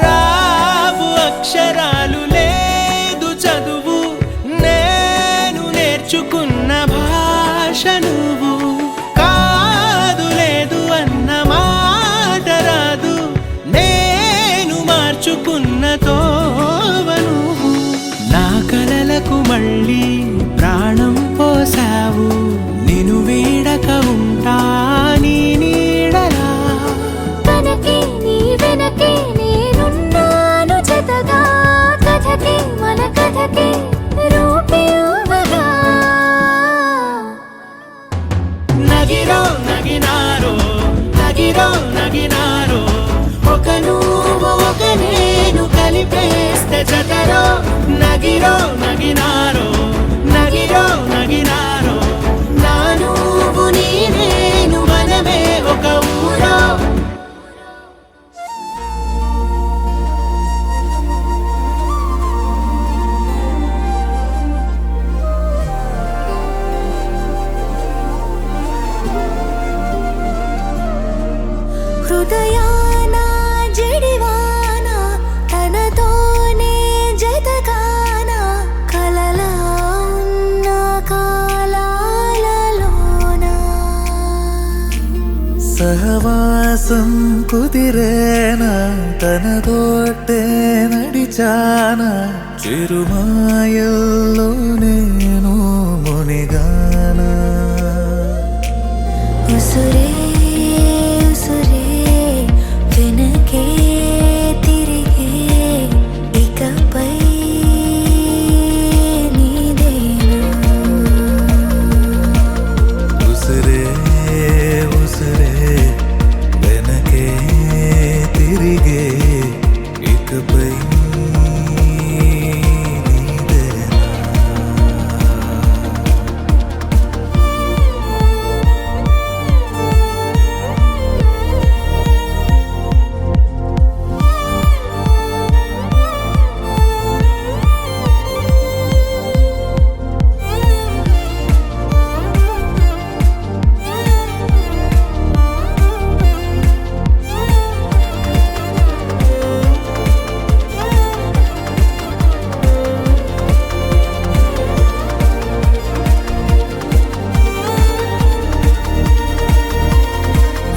రావు అక్షరాలు లేదు చదువు నేను నేర్చుకున్న భాష నువ్వు కాదు లేదు అన్న మాట రాదు నేను మార్చుకున్న తోవ నువ్వు నా కలలకు మళ్ళీ ప్రాణం పోసావు నిన్ను వీడక ఉంటా నీ నీడలా కనకే నీ వెనకే నేనున్నాను జతగా కథకే మన కథకే రూపివ్వగా నగిరో నగినారో నగిరో నగినారో ఒక నువ్వు ఒక నేను కలిపేస్తే జతలో నగిరో నగినారో నగిరో నగినారో నా నువ్వు నీ నేను మనమే ఒక ఊరో హృదయాన జడివాన తనతోనే జతగాన కలలా ఉన్న కాలాలలోన సహవాసం కుదిరేనా తనతోటే నడిచానా చిరుమాయల్లో నేను మునిగానా ఉసురే ఉసురే వెనకే తిరిగే ఇకపై నీదేనా ఉసిరే ఉసిరే వెనకే తిరిగే ఇకపై నీదేనా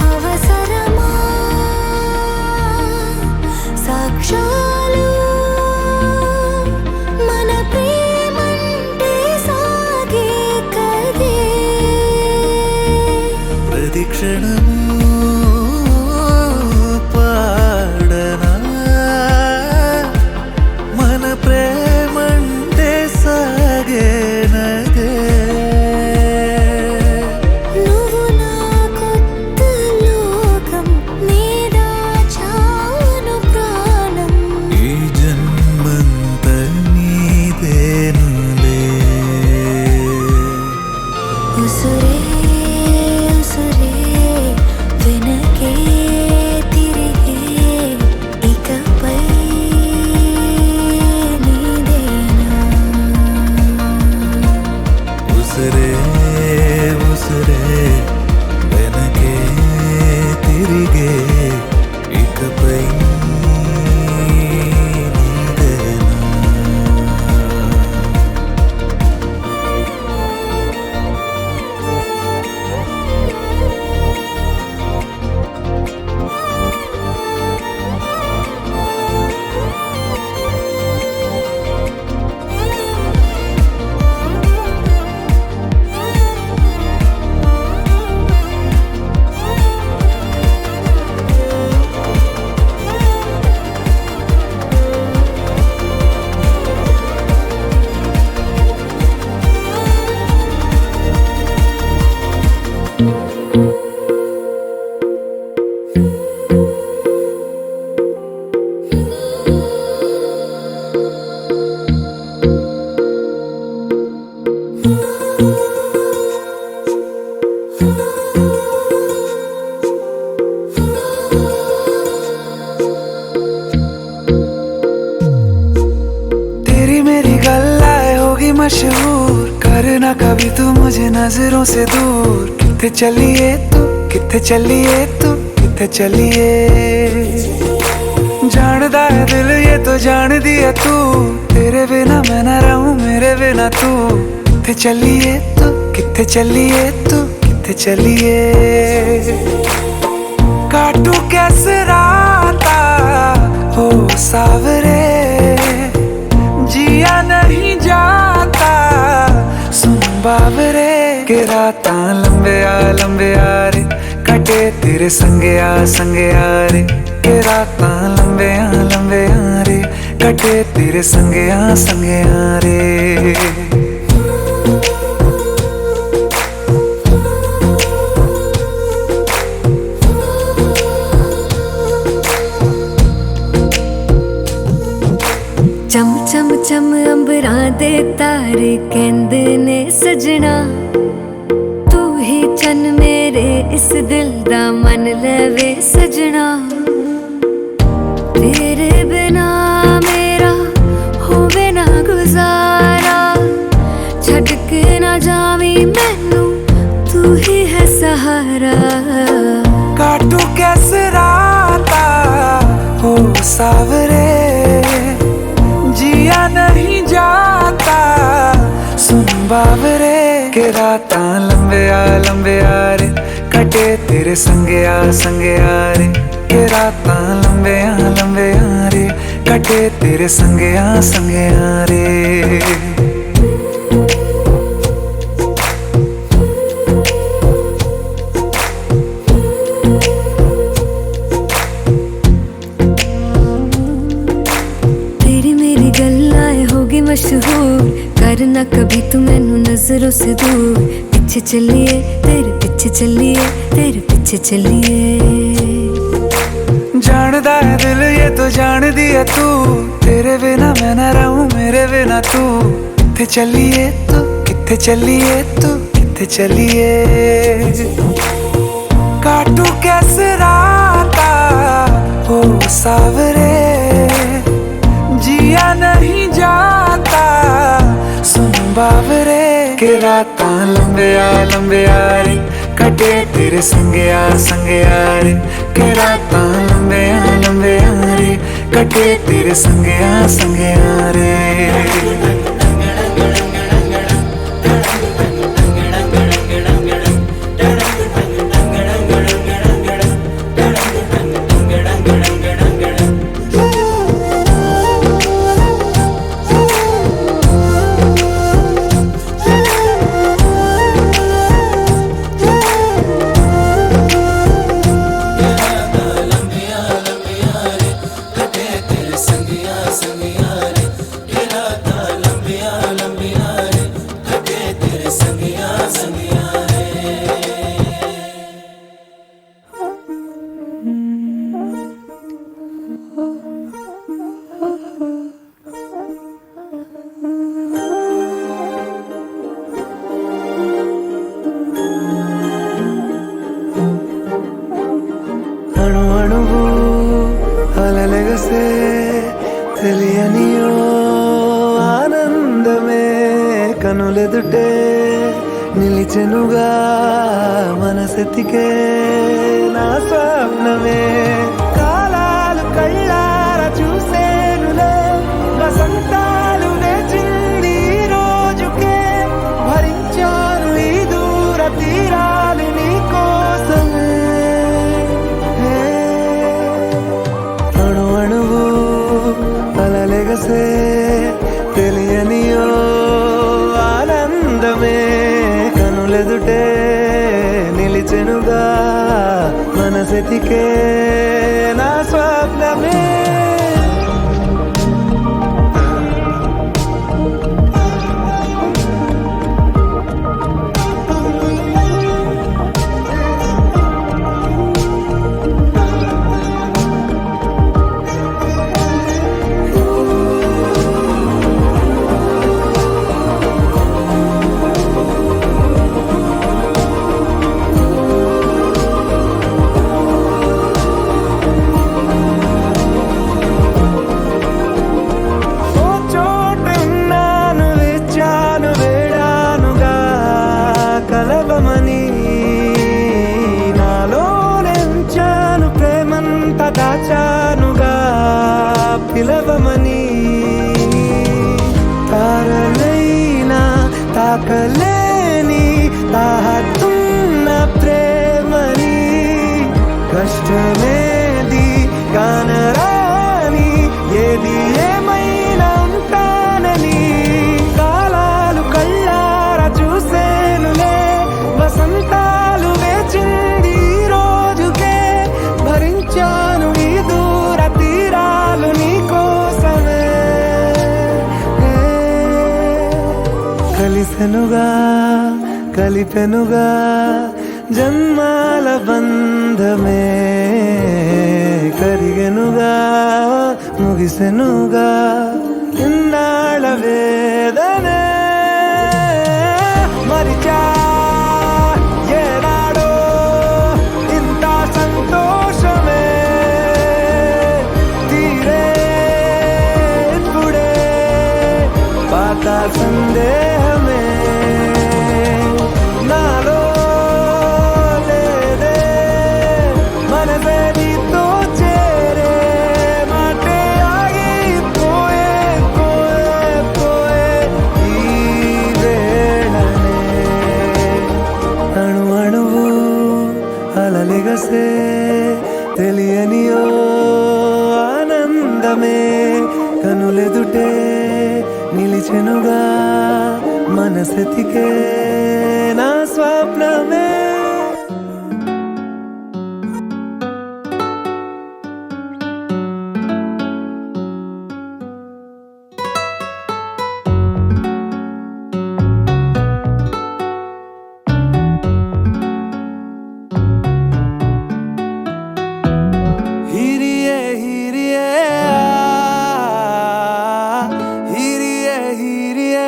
అవసరమా సాక్ష్యాలు మన ప్రేమంటే సాగే కదే ప్రతిక్షణము పాడనా మన ప్రేమంటే సాగేనదే నువ్వు నా కొత్త లోకం నీదాచాను ప్రాణం ఈ జన్మంత నీదేనులే ఉసురే ఉసురే వెనకే తిరిగే ఇకపై నీదేనా ఉసిరే ఉసిరే వెనకే తిరిగే ఇకపై నీదేనా तेरी मेरी गल्लाए होगी मशहूर, करना कभी तू मुझे नजरों से दूर। कितने चलिए तू, कितने चलिए तू, कितने चलिए। जानदा है दिल ये तो जान दिया तू, तेरे बिना मैं ना रहूं मेरे बिना तू। कितने चलिए तू, कितने चलिए तू, कितने चलिए। काटू कैसे राता हो सावरे, जिया नहीं जाता सुन बाबरे। के राता लंबे आ रे, कटे तेरे संगे आ रे। के राता लंबे आ रे, कटे तेरे संगे आ रे। चम चम चम अंबरां दे तारे कहंदे ने सजना, तू ही चन मेरे इस दिल दा मन लवे सजना। तेरे बिना मेरा होवे ना गुजारा, छड़ के ना जावी मैनू तू ही है सहारा। काटू कैसे राता हो सावरे, जिया नहीं जाता सुन बाबरे। के राता लंबे आ रे, कटे तेरे संगे आ रे। के राता लंबे आ रे, कटे तेरे संगे आ रे। मशहूर, करना कभी तू मैनू नजरों से दूर। पीछे चलिए तेरे पीछे चलिए, तेरे पीछे चलिए। जानदा है दिल ये तो जान दिया तू, तेरे बिना मैं ना रहूं मेरे बिना तू। कितने चलिए तू, कितने चलिए तू, कितने चलिए। काटू कैसे राता हो सावरे, जिया नहीं जाता सुन बाबरे। के राता लंबे आ रे, कटे तेरे संगे आ रे। के राता लंबे आ रे, कटे तेरे संगे आ रे। అణు అణువు అలలెగసే తెలియనియో ఆనందమే కనులెదుటే నిలిచెనుగా మనసెతికే నా స్వప్నమే. కాలాలు కళ్ళార చూసేనులే వసంతాలు నేచింది ఈ రోజుకే. భరించాను ఈ దూర తీరాలు నీ కోసమే. అణు అణువు అలలెగసే తెలియనియో ఆనందమే కనులెదుటే నిలిచెనుగా మనసెతికే నా స్వప్నమే. పిలవమని నాలో నెంచాను ప్రేమంత దాచానుగా పిలవమని తారలైనా తాకలేని తాహతున్న ప్రేమని కష్టమేది కానరాని ఏది ఏమైనా ఉంటానని కాలాలు కళ్ళారా చూసేనులే వసంతాలు వేచింది ఈ రోజుకే భరించాను ఈ దూర తీరాలు నీ కోసమే కలిసెనుగా కలిపెనుగా జన్మాల బంధమే కరిగెనుగా ముగిసెనుగా ఇన్నాళ్ళ వేదనే మరిచా ఏనాడో ఇంత సంతోషమే తీరే ఇప్పుడే పాత సందేహమే నాలో లేదే మనసే నీతో చేరే మాటే ఆగిపోయే పోయే పోయే ఈ వేళనే అణు అణువు అలలిగసే తెలియని ఓ ఆనందమే కనులెదుటే నిలిచెనుగా మనసెతికే నా స్వప్నమే हिरिए हिरिए हिरिए हिरिए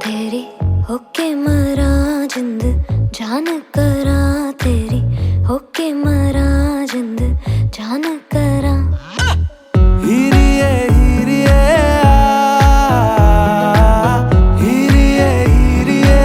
तेरी होके मरा जिंद जान करा तेरी होके मरा जिंद जान करा हिरिए हिरिए हिरिए हिरिए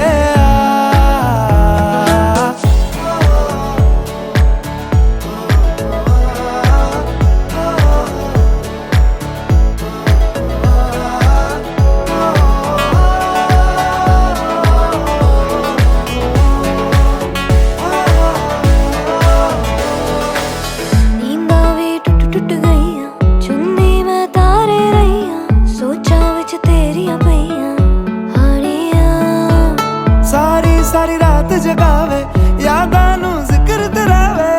नींद आवे टुट टुट गईया चुन्नी मैं तारे रहिया सोचा विच तेरिया पईया हानिया सारी सारी रात जगावे यादां नू जिक्र तरावे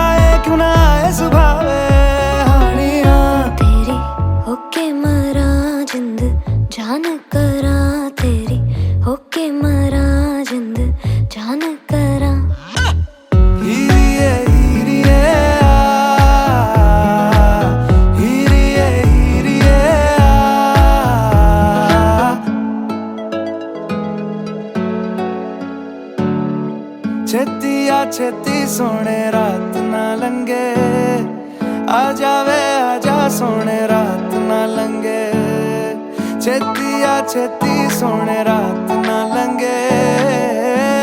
आए क्यों ना आए सुभावे हानिया तेरी होके मरा जिंद जान करा तेरी होके मरा जिंद जान करा हिरिए हिरिए हिरिए हिरिए छेती आ छेती सोने रात ना लंगे आ जावे आजा सोने रात ना लंगे छेती आ छेती सोने रात ना लंगे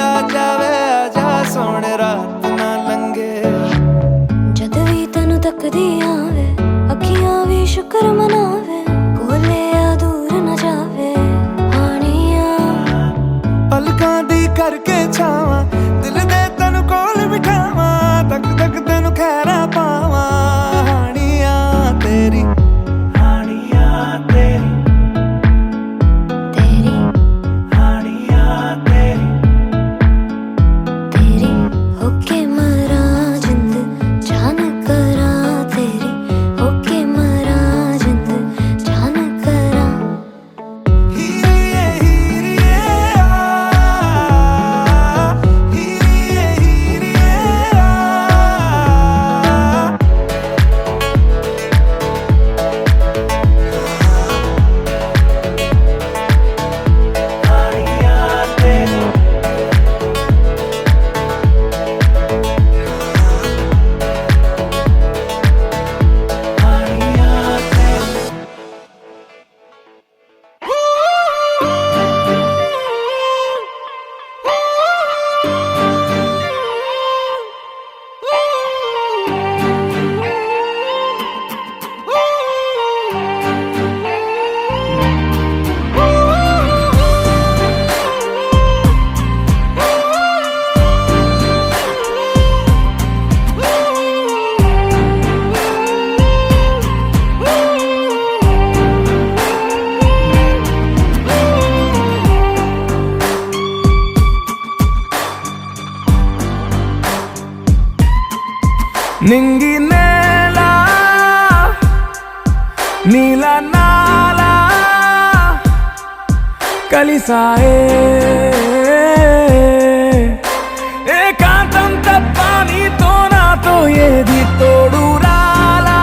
आ जावे आजा सोने रात ना लंगे जद भी तैनू तकदी आवे अखियां भी शुक्र मनावे कोले आ दूर न जावे हानिया पलकां दी करके छावां दिल दे तैनू कोल बिठावां तक तक तैनू खैरा पावां हानिया तेरी हानिया तेरी तेरी हानिया तेरी तेरी होके मरा जिंद जान करा तेरी होके मरा जिंद जान करा हिरिए हिरिए నింగి నేల నీల నాల కలిసాయే ఏకాంతం తప్ప నీతో నాతో ఏది తోడు రాలా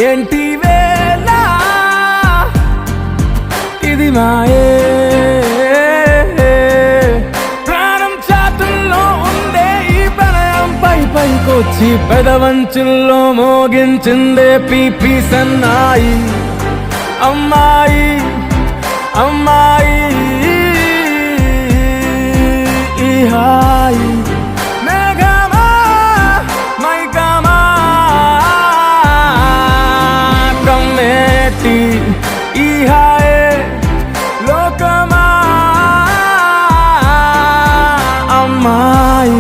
ఏంటి వేళ ఇది మాయే ప్రాణం చాతుల్లో ఉండే ఈ ప్రణయం పైకొచ్చి పెదవంచుల్లో మోగించిందే పీపీ సన్నాయి అమ్మాయి అమ్మాయి ఈ హాయి మేఘమా మైకమా కమ్మేటి ఈ హాయే లోకమా అమ్మాయి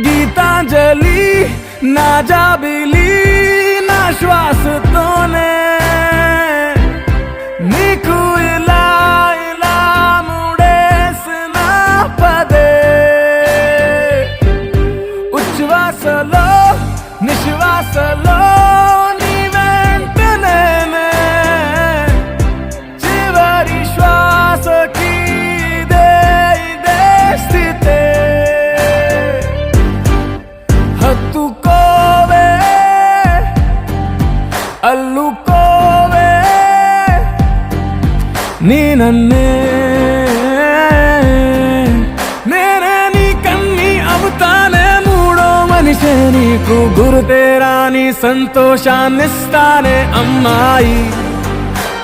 గీతాంజలి నా జాబిలి నా శ్వాసతోనే నీకు ఇలా ఇలా ముడేసిన పదే ఉచ్ఛ్వాసలో నిశ్వాసలో నీ వెంట నేనే చివరి శ్వాసకి ఇదే స్థితే హత్తుకోవే అల్లుకోవే నీ నన్నే నేనే నీ కన్ని అవుతానే మూడో మనిషే నీకు గురుతేరాని సంతోషాన్నిస్తానే అమ్మాయి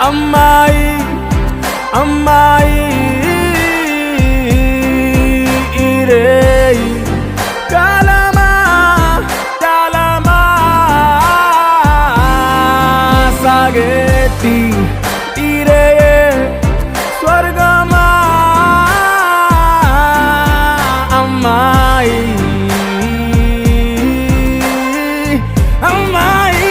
అమ్మాయి అమ్మాయి ఈ రేయి కాలమా కాలమా సాగేటి ఈ రేయే స్వర్గమా అమ్మాయి అమ్మాయి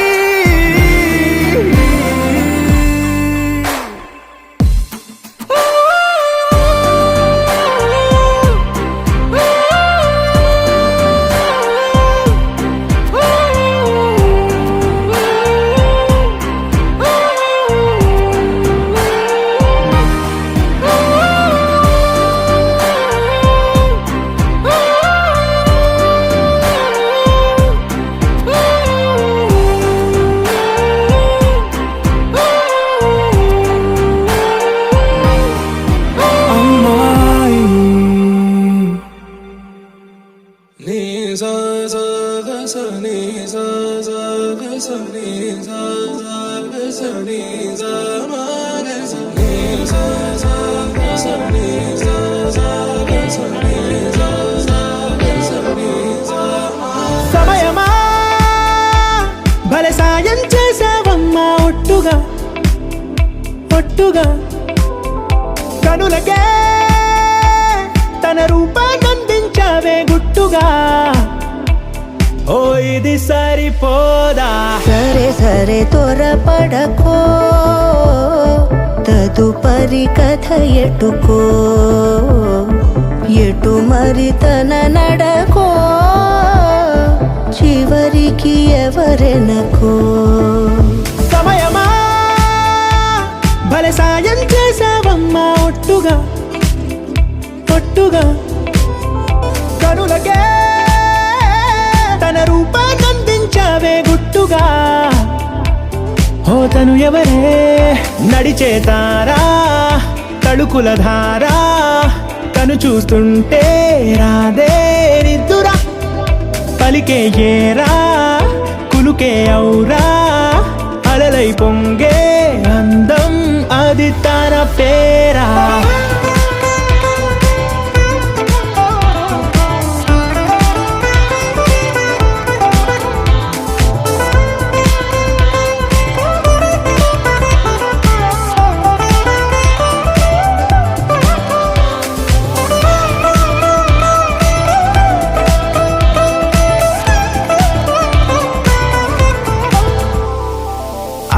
సమయమా భలే సాయం చేసావమ్మా ఒట్టుగా ఒట్టుగా కనులకే తన రూపాన్నందించావే గుట్టుగా ఓ ఇది సరిపోదా సరే సరే త్వరపడకో తదుపరి కథ ఎటుకో ఎటు మరి తన నడకో చివరికి ఎవరెనకో సమయమా భలే సాయం చేసావమ్మా ఒట్టుగా ఒట్టుగా కనులకే తన రూపాన్నందించావే గుట్టుగా ఓ తను ఎవరే నడిచే తారా తళుకుల ధారా తను చూస్తుంటే రాదే నిద్దురా పలికే ఏరా కులుకే ఔరా అలలై పొంగే అందం అది తన పేరా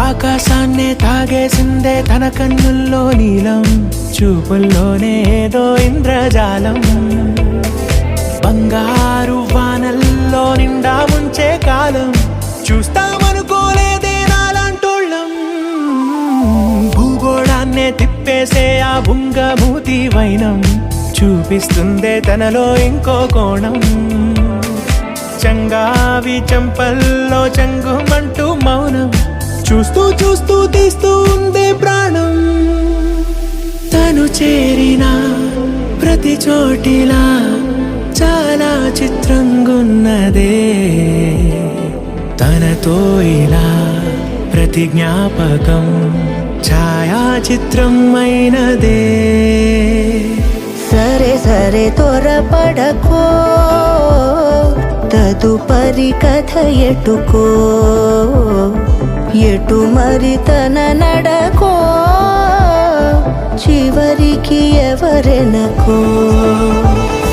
ఆకాశాన్నే తాగేసిందే తన కన్నుల్లో నీలం చూపుల్లోనే ఏదో ఇంద్రజాలం బంగారు వానల్లో నిండా ముంచే కాలం చూస్తామనుకోలేదే నాలాంటోళ్ళం భూగోళాన్నే తిప్పేసే ఆ బుంగమూతి వైనం చూపిస్తుందే తనలో ఇంకో కోణం చంగావి చంపల్లో చంగుమంటూ మౌనం చూస్తూ చూస్తూ తీస్తూ ఉందే ప్రాణం తను చేరిన ప్రతి చోటిలా చాలా చిత్రంగున్నదే తనతో ఇలా ప్రతి జ్ఞాపకం ఛాయాచిత్రం అయినదే సరే సరే త్వరపడకో తదుపరి కథ ఎటుకో ఎటు మరి తన నడకో చివరికి ఎవరెనకో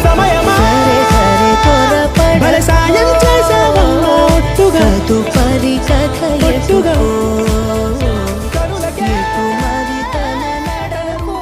సమయమా సరే సరే త్వరపడ సాయం చేసావమ్మా ఒట్టుగా తదుపరి కథ ఒట్టుగా ఎటుకో ఎటు మరి తన నడకో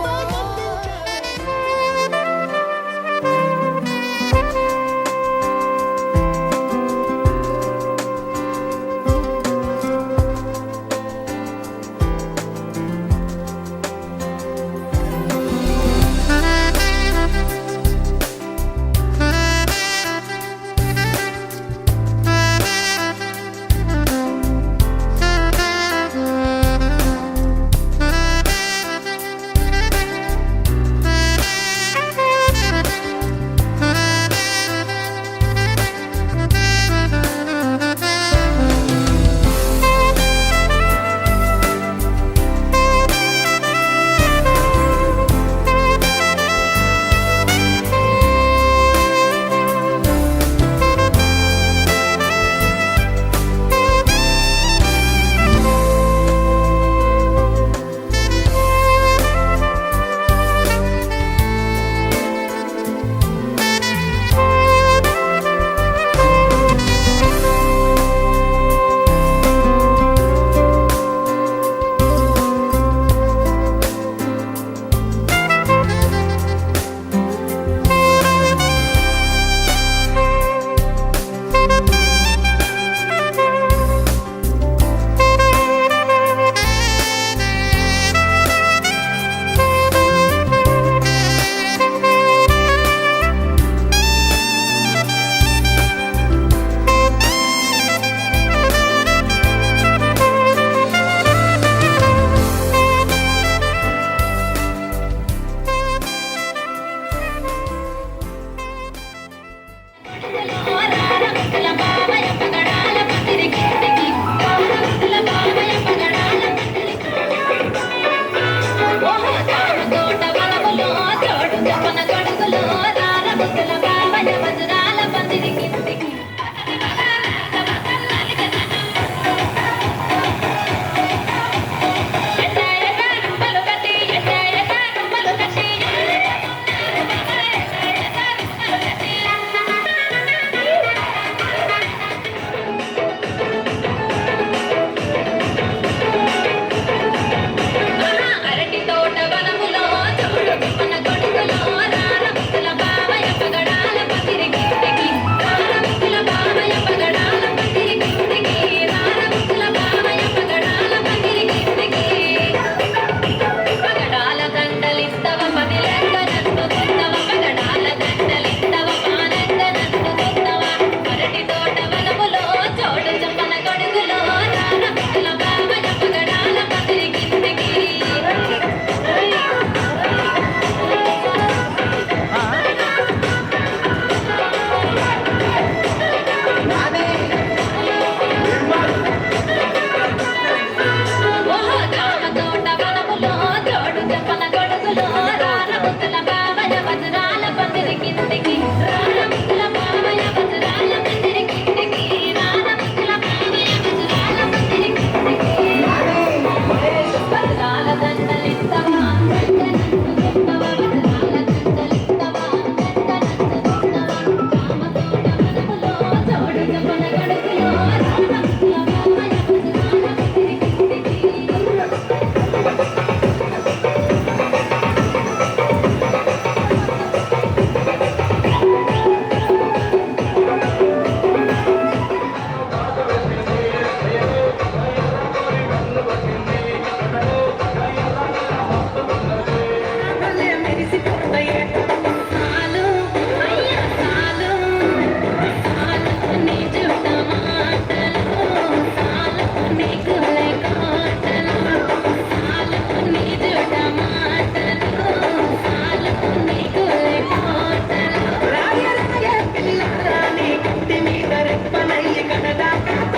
మీద రెప్పనయ్యి కదలాక